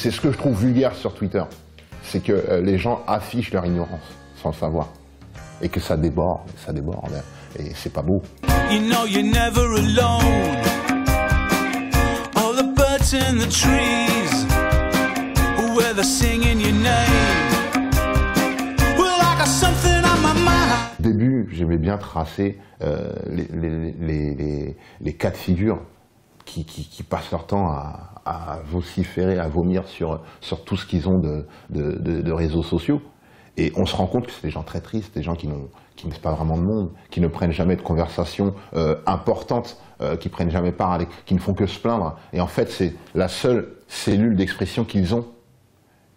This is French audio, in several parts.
C'est ce que je trouve vulgaire sur Twitter, c'est que les gens affichent leur ignorance sans le savoir. Et que ça déborde, et c'est pas beau. You know you're never alone. All the birds in the trees, where they're singing your name. Well, I got something on my mind. Au début, j'aimais bien tracer les cas de figure qui passent leur temps à vociférer, à vomir sur tout ce qu'ils ont de réseaux sociaux. Et on se rend compte que c'est des gens très tristes, des gens qui n'aiment pas vraiment le monde, qui ne prennent jamais de conversations importantes, qui prennent jamais part, qui ne font que se plaindre. Et en fait, c'est la seule cellule d'expression qu'ils ont.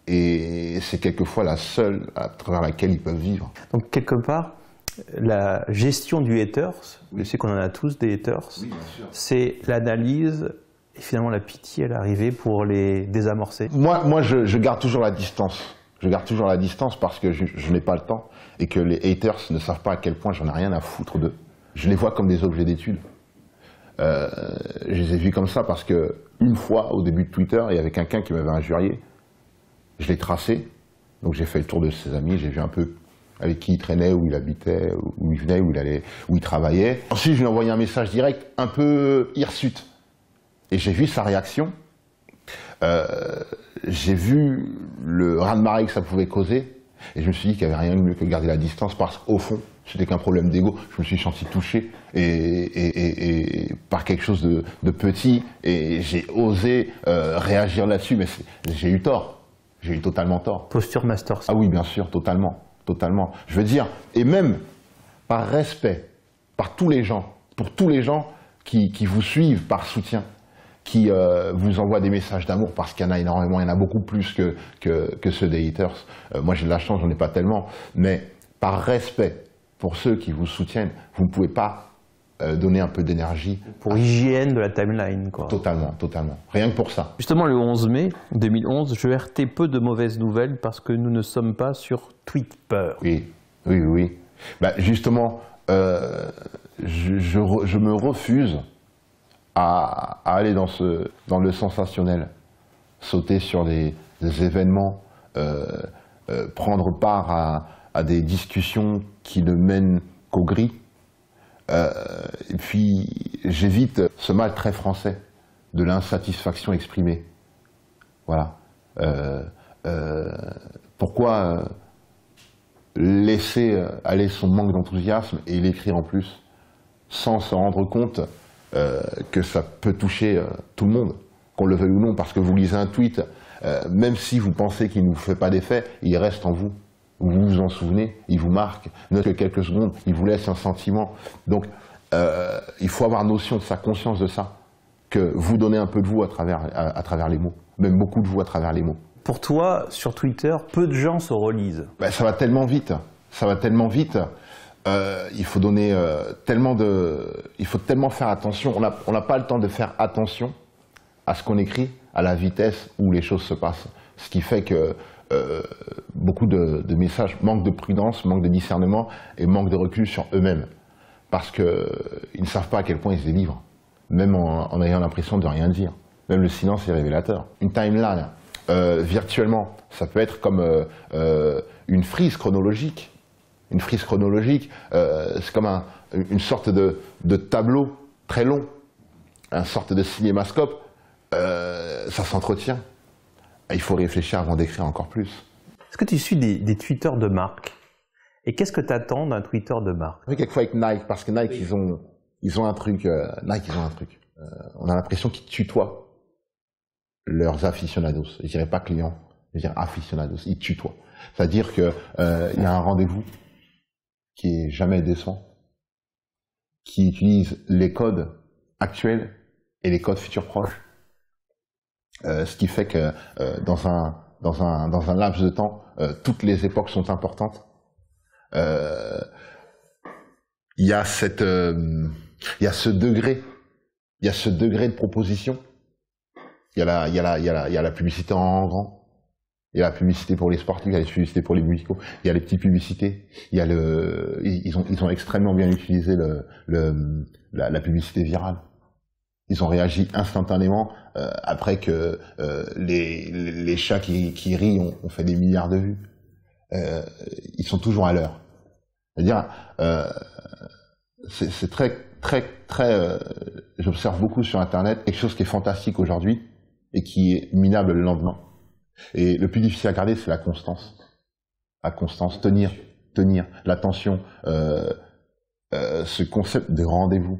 Et c'est quelquefois la seule à travers laquelle ils peuvent vivre. Donc quelque part, la gestion du haters, je sais qu'on en a tous des haters, Oui, c'est l'analyse et finalement la pitié à l'arrivée pour les désamorcer. Moi je garde toujours la distance. Je garde toujours la distance parce que je n'ai pas le temps et que les haters ne savent pas à quel point j'en ai rien à foutre d'eux. Je les vois comme des objets d'étude. Je les ai vus comme ça parce que une fois, au début de Twitter, il y avait quelqu'un qui m'avait injurié. Je l'ai tracé, donc j'ai fait le tour de ses amis, j'ai vu un peu avec qui il traînait, où il habitait, où il venait, où il allait, où il travaillait. Ensuite, je lui ai envoyé un message direct, un peu hirsute. Et j'ai vu sa réaction. J'ai vu le raz-de-marée que ça pouvait causer. Et je me suis dit qu'il n'y avait rien de mieux que de garder la distance parce qu'au fond, c'était qu'un problème d'ego. Je me suis senti touché et par quelque chose de petit. Et j'ai osé réagir là-dessus, mais j'ai eu tort. J'ai eu totalement tort. Posture master. Ah oui, bien sûr, totalement. Totalement. Je veux dire, et même par respect, par tous les gens, pour tous les gens qui vous suivent par soutien, qui vous envoient des messages d'amour, parce qu'il y en a énormément, il y en a beaucoup plus que ceux des haters. Moi j'ai de la chance, j'en ai pas tellement, mais par respect pour ceux qui vous soutiennent, vous ne pouvez pas donner un peu d'énergie. Pour hygiène de la timeline, quoi. Totalement, totalement. Rien que pour ça. Justement, le 11 mai 2011, je heurtais peu de mauvaises nouvelles parce que nous ne sommes pas sur Twitter. Oui, oui, oui. Bah, justement, je me refuse à aller dans le sensationnel, sauter sur des événements, prendre part à des discussions qui ne mènent qu'au gris. Et puis j'évite ce mal très français de l'insatisfaction exprimée. Voilà. Pourquoi laisser aller son manque d'enthousiasme et l'écrire en plus, sans se rendre compte que ça peut toucher tout le monde, qu'on le veuille ou non, parce que vous lisez un tweet, même si vous pensez qu'il ne vous fait pas d'effet, il reste en vous. Vous vous en souvenez, il vous marque, ne que quelques secondes, il vous laisse un sentiment. Donc, il faut avoir notion de ça, conscience de ça, que vous donnez un peu de vous à travers les mots, même beaucoup de vous à travers les mots. Pour toi, sur Twitter, peu de gens se relisent. Ben, ça va tellement vite, il faut donner il faut tellement faire attention. On n'a pas le temps de faire attention à ce qu'on écrit, à la vitesse où les choses se passent. Ce qui fait que beaucoup de messages manquent de prudence, manquent de discernement et manquent de recul sur eux-mêmes. Parce qu'ils ne savent pas à quel point ils se délivrent, même en ayant l'impression de rien dire. Même le silence est révélateur. Une timeline, virtuellement, ça peut être comme une frise chronologique. Une frise chronologique, c'est comme une sorte de tableau très long, une sorte de cinémascope, ça s'entretient. Il faut réfléchir avant d'écrire encore plus. Est-ce que tu suis des tweeters de marque? Et qu'est-ce que tu attends d'un Twitter de marque? Oui, quelquefois avec Nike, parce que Nike, ils ont un truc. On a l'impression qu'ils tutoient leurs aficionados. Je dirais pas clients, je dirais aficionados. Ils tutoient. C'est-à-dire que il y a un rendez-vous qui est jamais décent, qui utilise les codes actuels et les codes futurs proches. Ce qui fait que dans un laps de temps, toutes les époques sont importantes. Il y a ce degré de proposition. Il y a la publicité en grand. Il y a la publicité pour les sportifs, il y a la publicité pour les musicaux, il y a les petites publicités. Ils ont extrêmement bien utilisé la publicité virale. Ils ont réagi instantanément après que les chats qui rient ont fait des milliards de vues. Ils sont toujours à l'heure. C'est-à-dire, c'est très. J'observe beaucoup sur Internet quelque chose qui est fantastique aujourd'hui et qui est minable le lendemain. Et le plus difficile à garder, c'est la constance. La constance, tenir l'attention, ce concept de rendez-vous.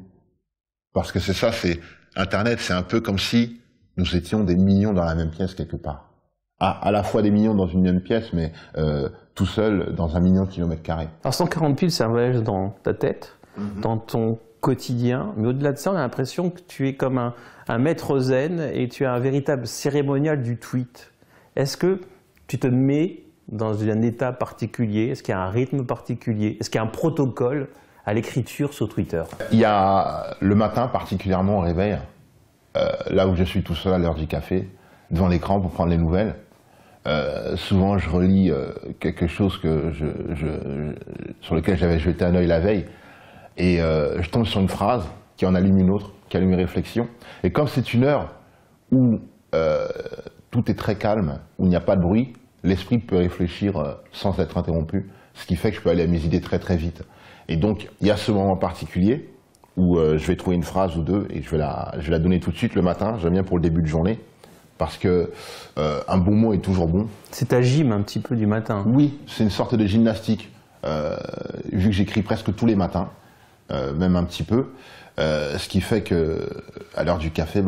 Parce que c'est ça, c'est Internet, c'est un peu comme si nous étions des millions dans la même pièce quelque part. À la fois des millions dans une même pièce, mais tout seul dans 1 million de kilomètres carrés. Alors 140 piles, ça voyage dans ta tête, dans ton quotidien, mais au-delà de ça, on a l'impression que tu es comme un maître zen et tu as un véritable cérémonial du tweet. Est-ce que tu te mets dans un état particulier? Est-ce qu'il y a un rythme particulier? Est-ce qu'il y a un protocole à l'écriture sur Twitter? Il y a le matin, particulièrement au réveil, là où je suis tout seul à l'heure du café, devant l'écran pour prendre les nouvelles. Souvent, je relis quelque chose sur lequel j'avais jeté un œil la veille, et je tombe sur une phrase qui en allume une autre, qui allume une réflexion. Et comme c'est une heure où tout est très calme, où il n'y a pas de bruit, l'esprit peut réfléchir sans être interrompu, ce qui fait que je peux aller à mes idées très très vite. Et donc, il y a ce moment particulier où je vais trouver une phrase ou deux et je vais la donner tout de suite le matin. J'aime bien pour le début de journée, parce que un bon mot est toujours bon. C'est ta gym un petit peu du matin. Oui, c'est une sorte de gymnastique, vu que j'écris presque tous les matins, même un petit peu, ce qui fait que à l'heure du café,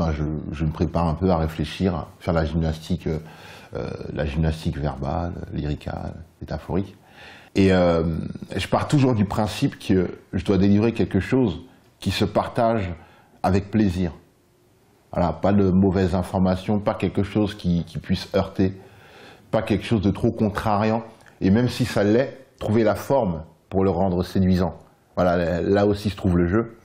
je me prépare un peu à réfléchir, à faire la gymnastique verbale, lyricale, métaphorique. Et je pars toujours du principe que je dois délivrer quelque chose qui se partage avec plaisir. Voilà, pas de mauvaises informations, pas quelque chose qui puisse heurter, pas quelque chose de trop contrariant. Et même si ça l'est, trouver la forme pour le rendre séduisant. Voilà, là aussi se trouve le jeu,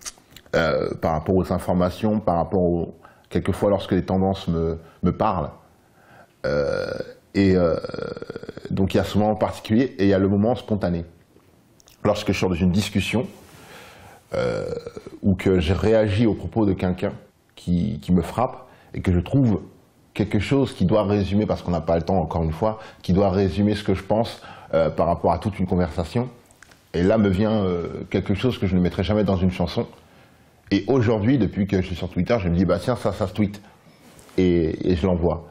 par rapport aux informations, par rapport quelquefois lorsque les tendances me parlent. Donc il y a ce moment particulier et il y a le moment spontané. Lorsque je suis dans une discussion ou que je réagis aux propos de quelqu'un qui me frappe et que je trouve quelque chose qui doit résumer, parce qu'on n'a pas le temps encore une fois, qui doit résumer ce que je pense par rapport à toute une conversation. Et là me vient quelque chose que je ne mettrai jamais dans une chanson. Et aujourd'hui, depuis que je suis sur Twitter, je me dis, bah tiens, ça se tweet. Et je l'envoie.